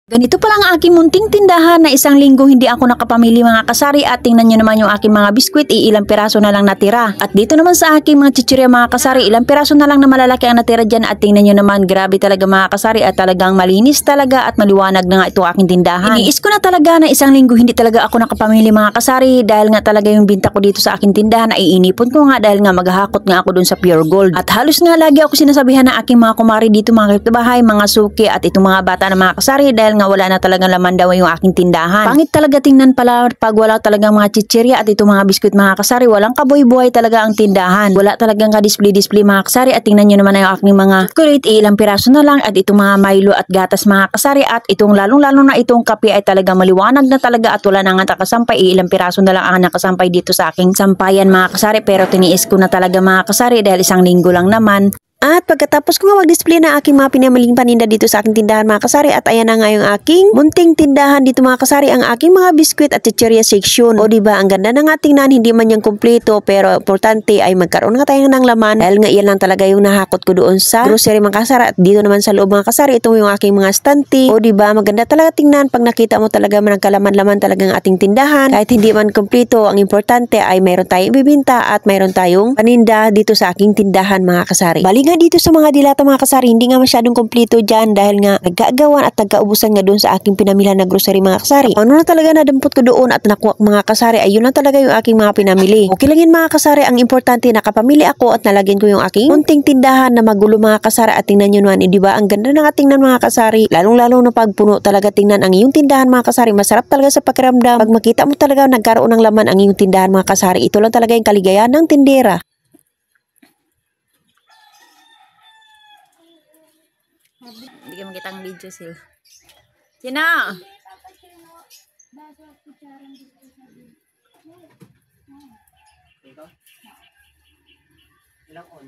Ganito pa lang ang aking munting tindahan na isang linggo hindi ako nakapamili mga kasari at tingnan nyo naman yung aking mga biskwit, ilang piraso na lang natira. At dito naman sa aking mga chichirya mga kasari, ilang piraso na lang na malalaki ang natira dyan at tingnan nyo naman, grabe talaga mga kasari at talagang malinis talaga at maliwanag na nga ito aking tindahan. Iniis ko na talaga na isang linggo hindi talaga ako nakapamili mga kasari dahil nga talaga yung binta ko dito sa aking tindahan ay inipon ko nga dahil nga maghahakot nga ako dun sa Pure Gold. At halos nga lagi ako sinasabihan ng aking mga kumari dito mga kapitbahay, mga suki at itong mga bata na mga kasari dahil nga wala na talagang laman daw yung aking tindahan. Pangit talaga tingnan pala pag wala talagang mga chichirya at itong mga biskuit mga kasari, walang kabuhay-buhay talaga ang tindahan. Wala talagang ka-display-display mga kasari at tingnan nyo naman yung aking mga chocolate, ilang piraso na lang at itong mga Milo at gatas mga kasari at itong lalong-lalo na itong kape ay talagang maliwanag na talaga at wala na nga nakasampay, ilang piraso na lang ang nakasampay dito sa aking sampayan mga kasari pero tiniis ko na talaga mga kasari dahil isang linggo lang naman. At pagkatapos ko nga mag-display na aking mga pinamaling paninda dito sa aking tindahan mga kasari at ayan na nga yung aking munting tindahan dito mga kasari, ang aking mga biskwit at chichirya section. O diba, ang ganda na nga tingnan, hindi man yung kumpleto pero importante ay magkaroon nga tayo ng laman dahil nga iyan lang talaga yung nahakot ko doon sa grocery mga kasari at dito naman sa loob mga kasari, ito yung aking mga stante. O diba, maganda talaga tingnan pag nakita mo talaga nagkalaman-laman talagang ating tindahan kahit hindi man kumpleto, ang importante ay mayroon tayong ibibinta at mayroon tayong paninda dito sa aking tindahan mga kasari. Bali nga dito sa mga dilata mga kasari, hindi nga masyadong kompleto dyan dahil nga nagkaagawan at nagkaubusan nga doon sa aking pinamilhan na grocery mga kasari. Ano na talaga nadampot ko doon at nakuha mga kasari, ayun na talaga yung aking mga pinamili. Okay lang yun mga kasari, ang importante nakapamili ako at nalagyan ko yung aking munting tindahan na magulo mga kasari at tingnan nyo naman, diba ang ganda na nga tingnan mga kasari, lalong-lalo na pagpuno talaga tingnan ang iyong tindahan mga kasari, masarap talaga sa pakiramdam pag makita mo talaga nagkaroon ng laman ang iyong tindahan mga kasari. Ito lang talaga yung kaligayahan ng tindera. Hindi ka makita ang video sila. Sino? Ilang on?